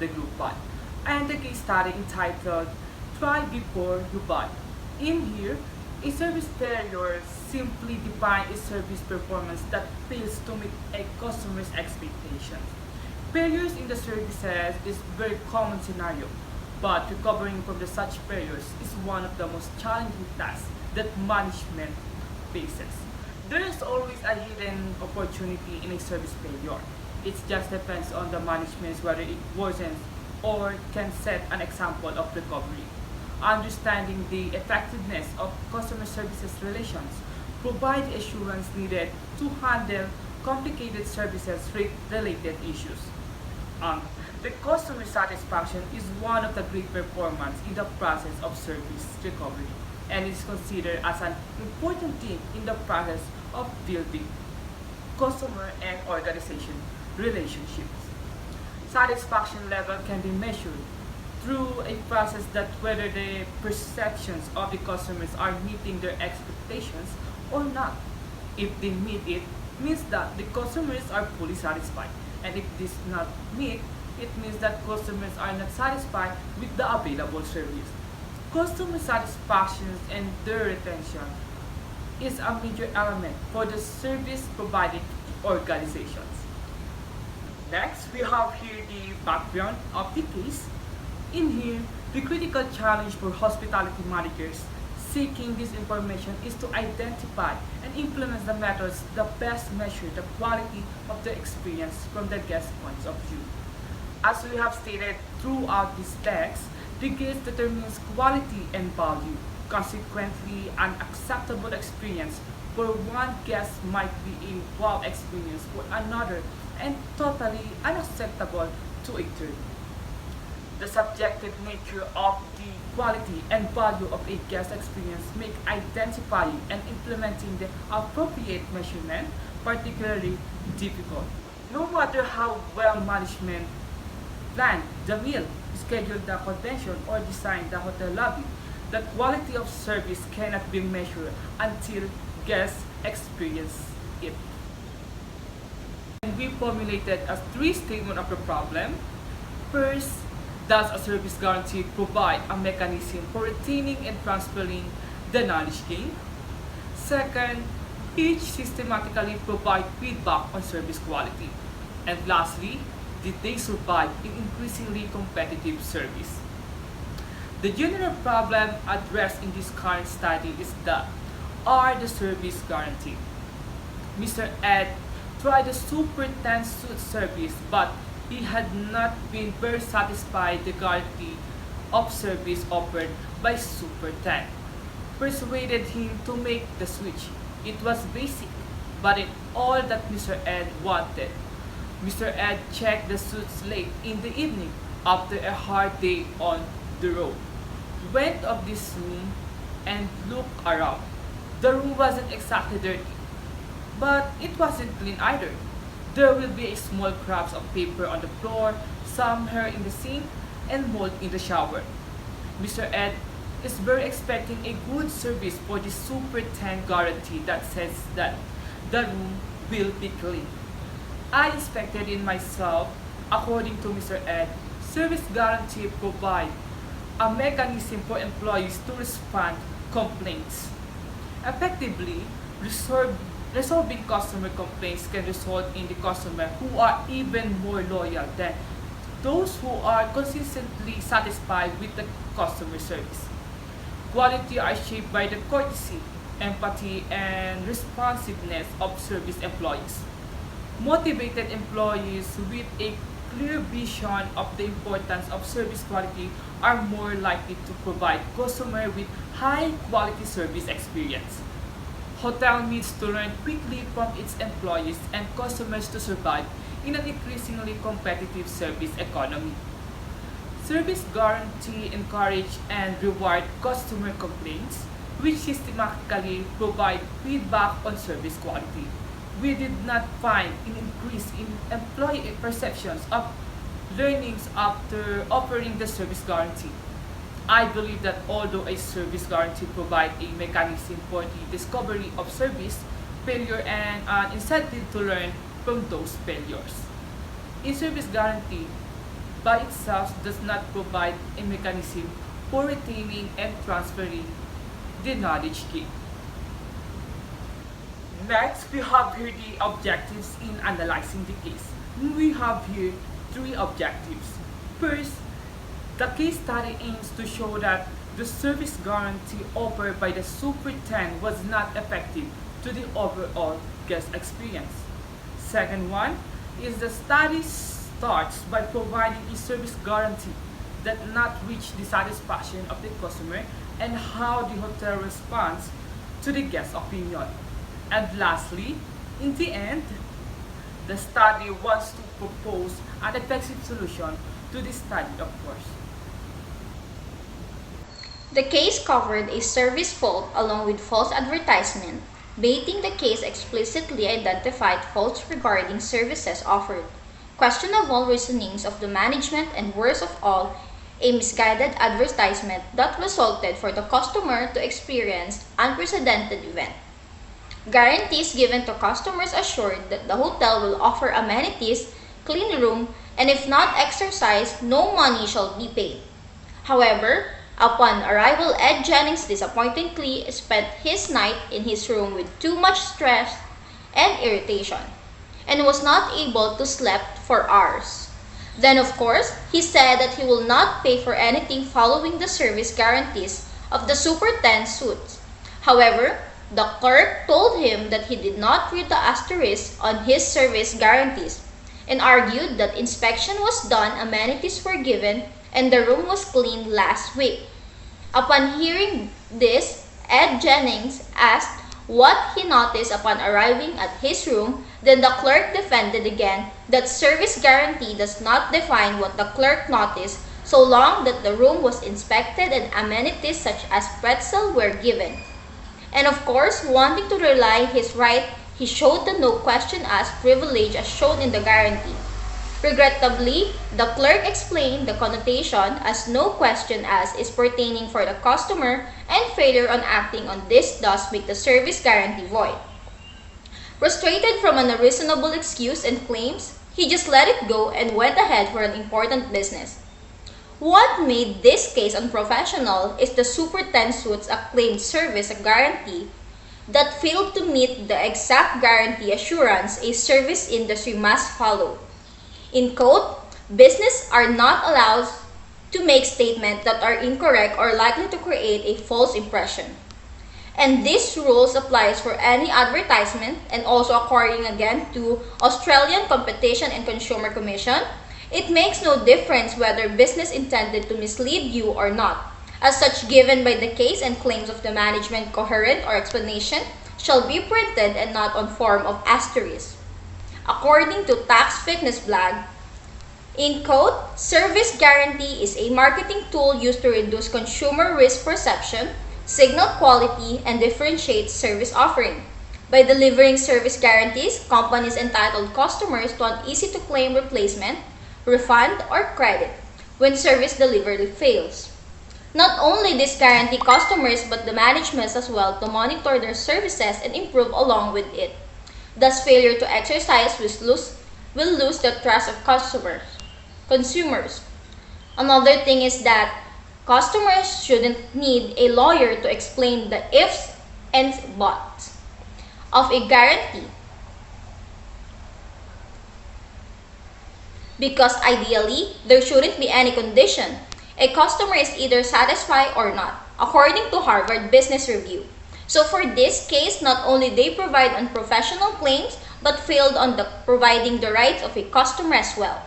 the group buy, and the case study entitled Try Before You Buy. In here, a service failure simply defines a service performance that fails to meet a customer's expectations. Failures in the services is very common scenario, but recovering from the such failures is one of the most challenging tasks that management faces. There is always a hidden opportunity in a service failure. It just depends on the management whether it worsens or can set an example of recovery. Understanding the effectiveness of customer services relations provide assurance needed to handle complicated services related issues. Um, the customer satisfaction is one of the great performance in the process of service recovery and is considered as an important thing in the process of building customer and organization relationships. Satisfaction level can be measured through a process that whether the perceptions of the customers are meeting their expectations or not. If they meet it, means that the customers are fully satisfied. And if this not meet, it means that customers are not satisfied with the available service. Customer satisfaction and their retention is a major element for the service providing organizations. Next, we have here the background of the case. In here, the critical challenge for hospitality managers seeking this information is to identify and implement the methods that best measure the quality of the experience from the guest points of view. As we have stated throughout this text, the guest determines quality and value. Consequently, an acceptable experience for one guest might be a wow experience for another and totally unacceptable to a third. The subjective nature of the quality and value of a guest experience make identifying and implementing the appropriate measurement particularly difficult. No matter how well management planned the meal, scheduled the convention, or designed the hotel lobby, the quality of service cannot be measured until guests experience it. And we formulated a three statement of the problem. First, does a service guarantee provide a mechanism for retaining and transferring the knowledge gained? Second, each systematically provide feedback on service quality. And lastly, did they survive in increasingly competitive service? The general problem addressed in this current study is that are the service guarantee. Mr. Ed tried the Super 10 suit service, but he had not been very satisfied the guarantee of service offered by Super 10. Persuaded him to make the switch. It was basic, but it all that Mr. Ed wanted. Mr. Ed checked the suits late in the evening after a hard day on the road. He went up this room and looked around. The room wasn't exactly dirty, but it wasn't clean either. There will be a small scraps of paper on the floor, some hair in the sink, and mold in the shower. Mr. Ed is very expecting a good service for the Super 10 guarantee that says that the room will be clean. I expected in myself, according to Mr. Ed, service guarantee provide a mechanism for employees to respond complaints. Effectively, resolving customer complaints can result in the customer who are even more loyal than those who are consistently satisfied with the customer service. Quality are shaped by the courtesy, empathy, and responsiveness of service employees. Motivated employees with a clear vision of the importance of service quality are more likely to provide customer with high quality service experience. Hotel needs to learn quickly from its employees and customers to survive in an increasingly competitive service economy. Service guarantee encourage and reward customer complaints, which systematically provide feedback on service quality. We did not find an increase in employee perceptions of learnings after offering the service guarantee. I believe that although a service guarantee provides a mechanism for the discovery of service failure and an incentive to learn from those failures. A service guarantee by itself does not provide a mechanism for retaining and transferring the knowledge gained. Next, we have here the objectives in analyzing the case. We have here three objectives. First, the case study aims to show that the service guarantee offered by the superintendent was not effective to the overall guest experience. Second one is the study starts by providing a service guarantee that not reach the satisfaction of the customer and how the hotel responds to the guest opinion. And lastly, in the end, the study wants to propose an effective solution to the study, of course. The case covered a service fault along with false advertisement. Baiting the case explicitly identified faults regarding services offered, questionable reasonings of the management, and worst of all, a misguided advertisement that resulted for the customer to experience unprecedented event. Guarantees given to customers assured that the hotel will offer amenities, clean room, and if not exercised, no money shall be paid. However, upon arrival, Ed Jennings disappointingly spent his night in his room with too much stress and irritation, and was not able to sleep for hours. Then, of course, he said that he will not pay for anything following the service guarantees of the superintendent's suits. However, the clerk told him that he did not read the asterisk on his service guarantees and argued that inspection was done, amenities were given, and the room was cleaned last week. Upon hearing this, Ed Jennings asked what he noticed upon arriving at his room. Then the clerk defended again that service guarantee does not define what the clerk noticed so long that the room was inspected and amenities such as pretzel were given. And of course, wanting to rely his right, he showed the no question asked privilege as shown in the guarantee. Regrettably, the clerk explained the connotation as no question asked is pertaining for the customer and failure on acting on this thus make the service guarantee void. Frustrated from an unreasonable excuse and claims, he just let it go and went ahead for an important business. What made this case unprofessional is the superintendent's suit's acclaimed service guarantee that failed to meet the exact guarantee assurance a service industry must follow. In quote, business are not allowed to make statements that are incorrect or likely to create a false impression. And this rules applies for any advertisement and also according again to Australian Competition and Consumer Commission. It makes no difference whether business intended to mislead you or not. As such, given by the case and claims of the management coherent or explanation shall be printed and not on form of asterisk. According to Tax Fitness Blog, in quote, service guarantee is a marketing tool used to reduce consumer risk perception, signal quality, and differentiate service offering. By delivering service guarantees, companies entitle customers to an easy-to-claim replacement, refund, or credit when service delivery fails. Not only this guarantee customers but the managements as well to monitor their services and improve along with it. Thus, failure to exercise will lose the trust of consumers. Another thing is that customers shouldn't need a lawyer to explain the ifs and buts of a guarantee, because ideally, there shouldn't be any condition. A customer is either satisfied or not, according to Harvard Business Review. So for this case, not only they provide unprofessional claims, but failed on providing the rights of a customer as well.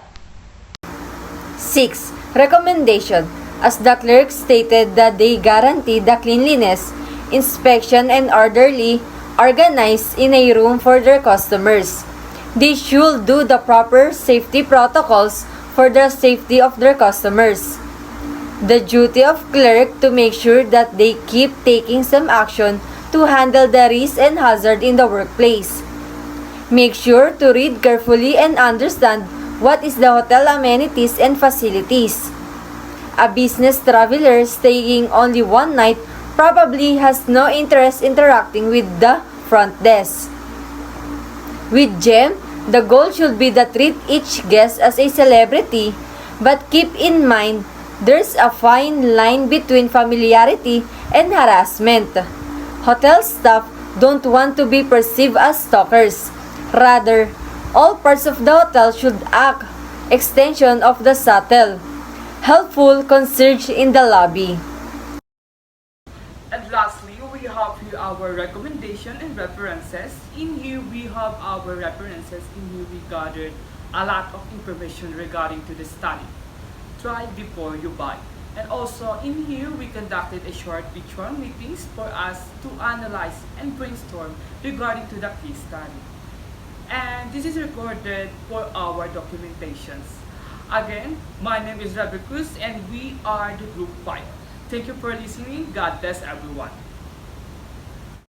6. Recommendation. As the clerk stated that they guarantee the cleanliness, inspection, and orderly organized in a room for their customers. They should do the proper safety protocols for the safety of their customers. The duty of clerk to make sure that they keep taking some action to handle the risk and hazard in the workplace. Make sure to read carefully and understand what is the hotel amenities and facilities. A business traveler staying only one night probably has no interest interacting with the front desk. With GEM, the goal should be to treat each guest as a celebrity, But keep in mind, there's a fine line between familiarity and harassment. Hotel staff don't want to be perceived as stalkers. Rather, all parts of the hotel should act extension of the subtle, helpful concierge in the lobby. And lastly, we have here our recommendation and references. In here, we have our references. In here, we gathered a lot of information regarding to the study. Try before you buy. And also, in here, we conducted a short virtual meetings for us to analyze and brainstorm regarding to the case study. And this is recorded for our documentations. Again, my name is Rebecca Cruz and we are the Group 5. Thank you for listening. God bless everyone.